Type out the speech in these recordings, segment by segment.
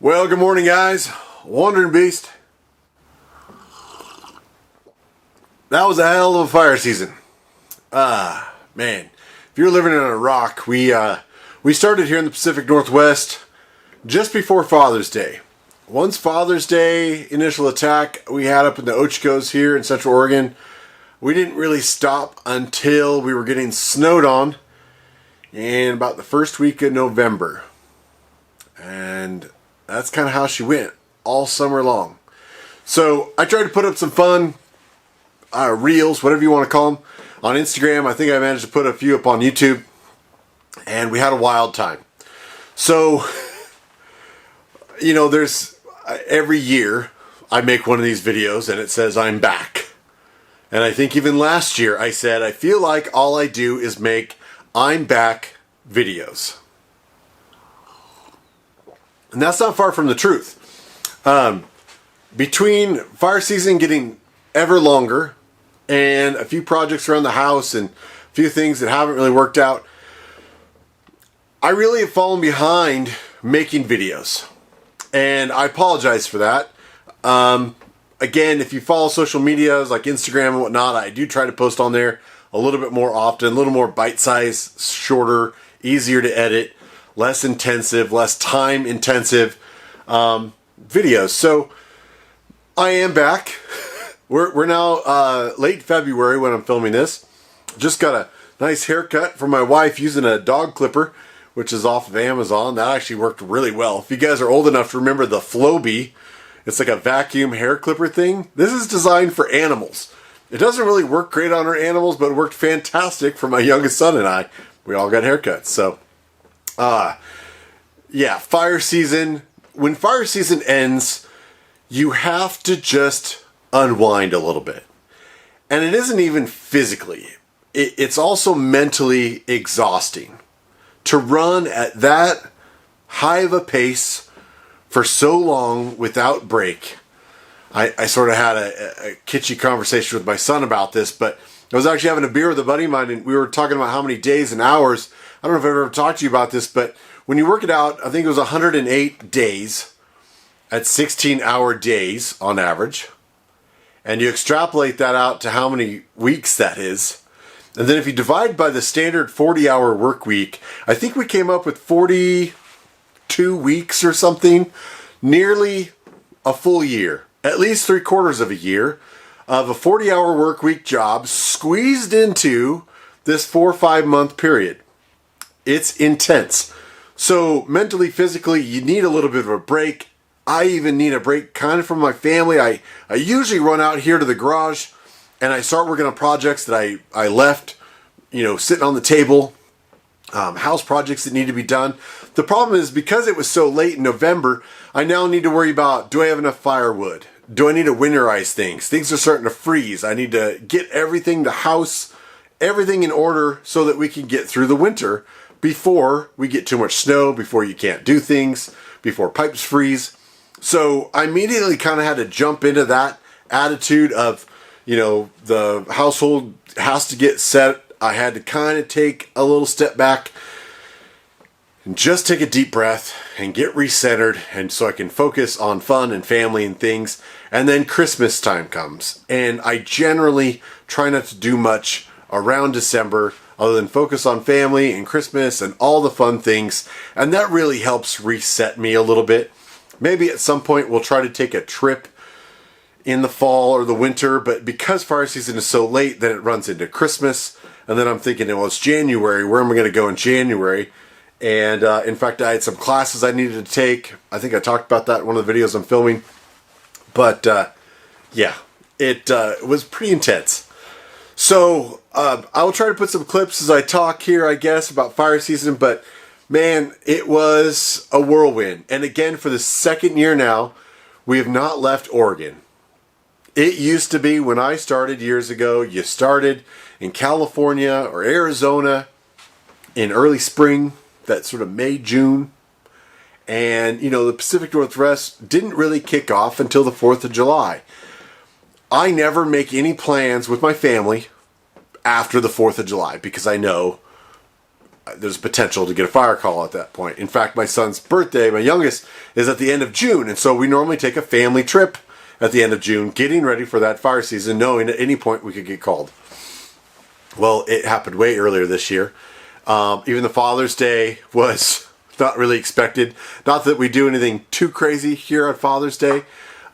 Well, good morning, guys. Wandering Beast. That was a hell of a fire season. Man, if you're living in a rock, we started here in the Pacific Northwest just before Father's Day. Once Father's Day initial attack we had up in the Ochicos here in Central Oregon, we didn't really stop until we were getting snowed on in about the first week of November. And that's kind of how she went all summer long. So I tried to put up some fun reels, whatever you want to call them, on Instagram. I think I managed to put a few up on YouTube, and we had a wild time. So, you know, there's every year I make one of these videos and it says I'm back. And I think even last year I said I feel like all I do is make I'm back videos. And that's not far from the truth. Between fire season getting ever longer and a few projects around the house and a few things that haven't really worked out, I really have fallen behind making videos. And I apologize for that. Again, if you follow social medias like Instagram and whatnot, I do try to post on there a little bit more often, a little more bite-sized, shorter, easier to edit, less intensive, less time intensive videos. So I am back. We're now late February when I'm filming this. Just got a nice haircut from my wife using a dog clipper, which is off of Amazon. That actually worked really well. If you guys are old enough to remember the Flowbee, it's like a vacuum hair clipper thing. This is designed for animals. It doesn't really work great on our animals, but it worked fantastic for my youngest son and I. We all got haircuts. So yeah, fire season. When fire season ends, you have to just unwind a little bit. And it isn't even physically. It's also mentally exhausting to run at that high of a pace for so long without break. I sort of had a kitschy conversation with my son about this, but I was actually having a beer with a buddy of mine, and we were talking about how many days and hours. I don't know if I've ever talked to you about this, but when you work it out, I think it was 108 days at 16-hour days on average. And you extrapolate that out to how many weeks that is. And then if you divide by the standard 40-hour work week, I think we came up with 42 weeks or something. Nearly a full year. At least 3/4 of a year of a 40-hour work week job squeezed into this 4 or 5 month period. It's intense. So mentally, physically, you need a little bit of a break. I even need a break kind of from my family. I usually run out here to the garage and I start working on projects that I left, you know, sitting on the table, house projects that need to be done. The problem is because it was so late in November, I now need to worry about, do I have enough firewood? Do I need to winterize things? Things are starting to freeze. I need to get everything, the house, everything in order so that we can get through the winter before we get too much snow, before you can't do things, before pipes freeze. So I immediately kind of had to jump into that attitude of, you know, the household has to get set. I had to kind of take a little step back and just take a deep breath and get recentered, and so I can focus on fun and family and things. And then Christmas time comes, and I generally try not to do much around December other than focus on family and Christmas and all the fun things. And that really helps reset me a little bit. Maybe at some point we'll try to take a trip in the fall or the winter, but because fire season is so late, then it runs into Christmas. And then I'm thinking, well, it's January. Where am I going to go in January? And in fact, I had some classes I needed to take. I think I talked about that in one of the videos I'm filming. But yeah, it was pretty intense. So I will try to put some clips as I talk here, I guess, about fire season. But man, it was a whirlwind. And again, for the second year now, we have not left Oregon. It used to be when I started years ago, you started in California or Arizona in early spring, that sort of May, June. And, you know, the Pacific Northwest didn't really kick off until the 4th of July. I never make any plans with my family after the 4th of July because I know there's potential to get a fire call at that point. In fact, my son's birthday, my youngest, is at the end of June. And so we normally take a family trip at the end of June, getting ready for that fire season, knowing at any point we could get called. Well, it happened way earlier this year. Even the Father's Day was not really expected. Not that we do anything too crazy here on Father's Day,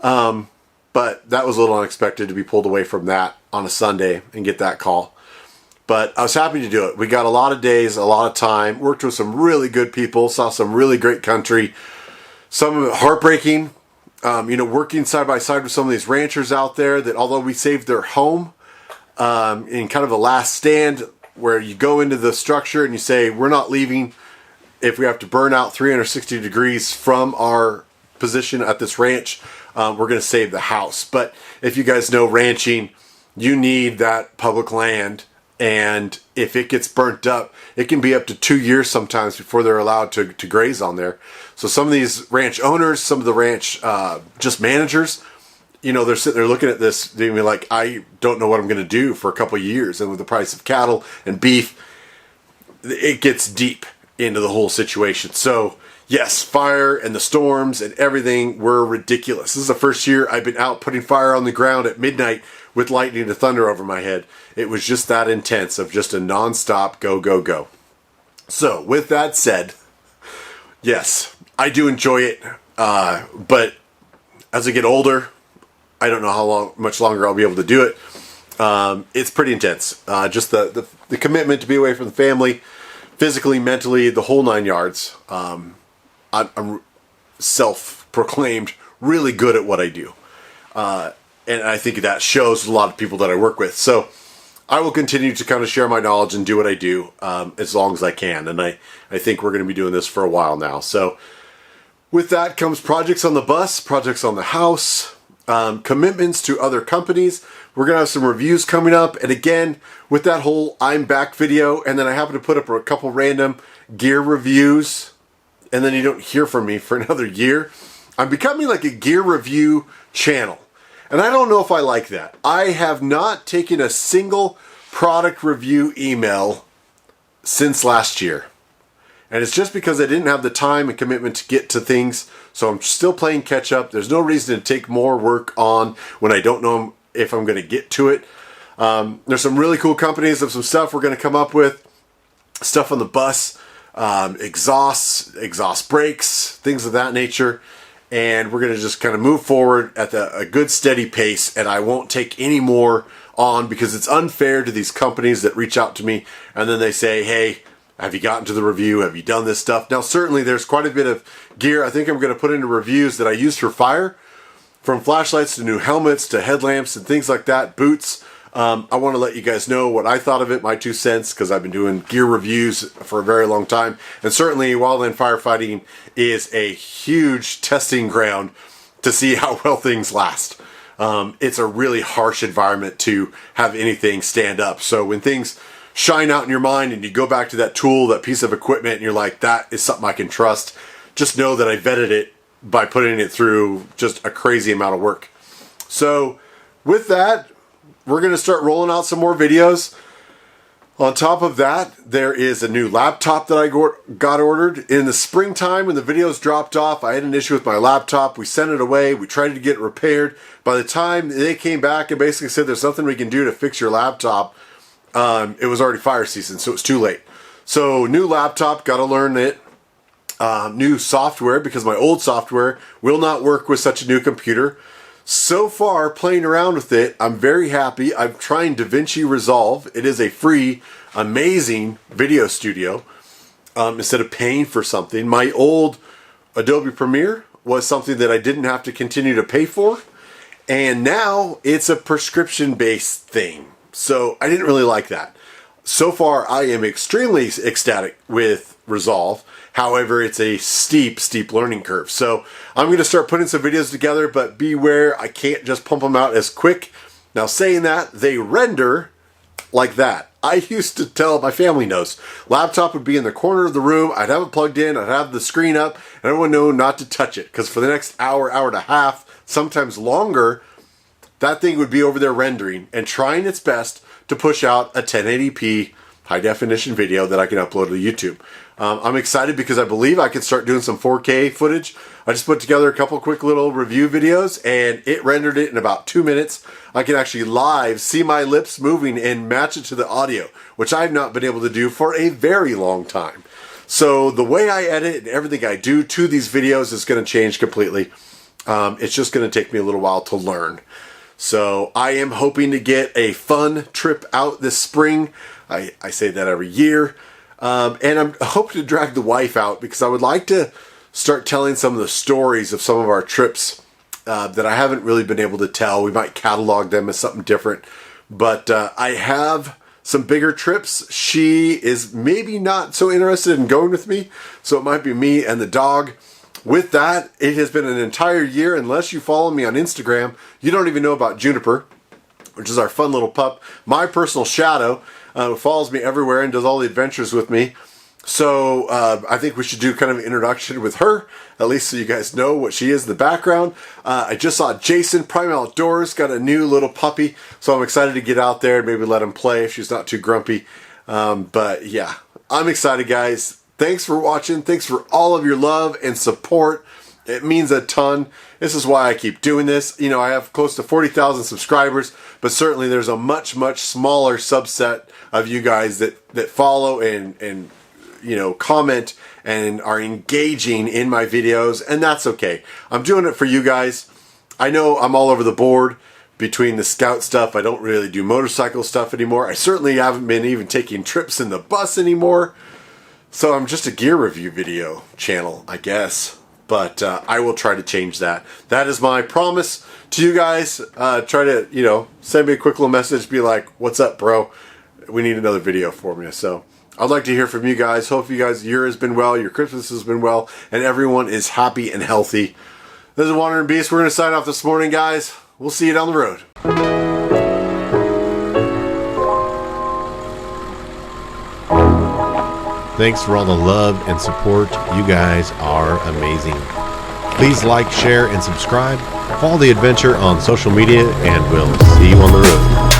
but that was a little unexpected to be pulled away from that on a Sunday and get that call. But I was happy to do it. We got a lot of days, a lot of time, worked with some really good people, saw some really great country, some of it heartbreaking, you know, working side by side with some of these ranchers out there that although we saved their home in kind of a last stand where you go into the structure and you say, we're not leaving if we have to burn out 360 degrees from our position at this ranch, we're going to save the house. But if you guys know ranching, you need that public land. And if it gets burnt up, it can be up to 2 years sometimes before they're allowed to graze on there. So some of these ranch owners, some of the ranch just managers, you know, they're sitting there looking at this, they're like, I don't know what I'm going to do for a couple of years. And with the price of cattle and beef, it gets deep into the whole situation. So yes, fire and the storms and everything were ridiculous. This is the first year I've been out putting fire on the ground at midnight with lightning and thunder over my head. It was just that intense of just a non-stop go, go, go. So with that said, yes, I do enjoy it. But as I get older, I don't know much longer I'll be able to do it. It's pretty intense. Just the commitment to be away from the family, physically, mentally, the whole 9 yards. I'm self-proclaimed really good at what I do. And I think that shows a lot of people that I work with. So I will continue to kind of share my knowledge and do what I do as long as I can. And I think we're going to be doing this for a while now. So with that comes projects on the bus, projects on the house, commitments to other companies. We're going to have some reviews coming up. And again, with that whole I'm back video, and then I happen to put up a couple random gear reviews, and then you don't hear from me for another year. I'm becoming like a gear review channel. And I don't know if I like that. I have not taken a single product review email since last year. And it's just because I didn't have the time and commitment to get to things. So I'm still playing catch up. There's no reason to take more work on when I don't know if I'm going to get to it. There's some really cool companies of some stuff we're going to come up with. Stuff on the bus, exhausts, exhaust brakes, things of that nature. And we're going to just kind of move forward at a good steady pace, and I won't take any more on because it's unfair to these companies that reach out to me and then they say, hey, have you gotten to the review? Have you done this stuff? Now, certainly there's quite a bit of gear I think I'm going to put into reviews that I use for fire, from flashlights to new helmets to headlamps and things like that, boots. I want to let you guys know what I thought of it, my 2 cents, because I've been doing gear reviews for a very long time. And certainly wildland firefighting is a huge testing ground to see how well things last. It's a really harsh environment to have anything stand up. So when things shine out in your mind and you go back to that tool, that piece of equipment, and you're like, that is something I can trust, just know that I vetted it by putting it through just a crazy amount of work. So with that, we're going to start rolling out some more videos. On top of that, there is a new laptop that I got ordered. In the springtime, when the videos dropped off, I had an issue with my laptop. We sent it away. We tried to get it repaired. By the time they came back and basically said there's nothing we can do to fix your laptop, it was already fire season, so it's too late. So new laptop, got to learn it. New software, because my old software will not work with such a new computer. So far, playing around with it, I'm very happy. I'm trying DaVinci Resolve. It is a free, amazing video studio. Instead of paying for something, my old Adobe Premiere was something that I didn't have to continue to pay for. And now it's a prescription-based thing. So I didn't really like that. So far, I am extremely ecstatic with Resolve. However, it's a steep, steep learning curve. So I'm going to start putting some videos together, but beware, I can't just pump them out as quick. Now, saying that, they render like that. I used to tell, my family knows, laptop would be in the corner of the room, I'd have it plugged in, I'd have the screen up, and everyone know not to touch it, because for the next hour, hour and a half, sometimes longer, that thing would be over there rendering and trying its best to push out a 1080p high definition video that I can upload to YouTube. I'm excited because I believe I can start doing some 4K footage. I just put together a couple quick little review videos and it rendered it in about 2 minutes. I can actually live see my lips moving and match it to the audio, which I've not been able to do for a very long time. So the way I edit and everything I do to these videos is going to change completely. It's just going to take me a little while to learn. So I am hoping to get a fun trip out this spring. I say that every year. And I'm hoping to drag the wife out because I would like to start telling some of the stories of some of our trips that I haven't really been able to tell. We might catalog them as something different. But I have some bigger trips. She is maybe not so interested in going with me, so it might be me and the dog. With that, it has been an entire year. Unless you follow me on Instagram, you don't even know about Juniper, which is our fun little pup. My personal shadow follows me everywhere and does all the adventures with me. So I think we should do kind of an introduction with her, at least so you guys know what she is in the background. I just saw Jason, Prime Outdoors, got a new little puppy, so I'm excited to get out there and maybe let him play if she's not too grumpy. But yeah, I'm excited, guys. Thanks for watching. Thanks for all of your love and support. It means a ton. This is why I keep doing this. You know, I have close to 40,000 subscribers, but certainly there's a much, much smaller subset of you guys that follow and you know, comment and are engaging in my videos, and that's okay. I'm doing it for you guys. I know I'm all over the board between the scout stuff. I don't really do motorcycle stuff anymore. I certainly haven't been even taking trips in the bus anymore. So I'm just a gear review video channel, I guess. But I will try to change that. That is my promise to you guys. Try to, you know, send me a quick little message. Be like, what's up, bro? We need another video for me. So I'd like to hear from you guys. Hope you guys, your has been well, your Christmas has been well, and everyone is happy and healthy. This is Wandering Beast. We're going to sign off this morning, guys. We'll see you down the road. Thanks for all the love and support. You guys are amazing. Please like, share, and subscribe. Follow the adventure on social media, and we'll see you on the road.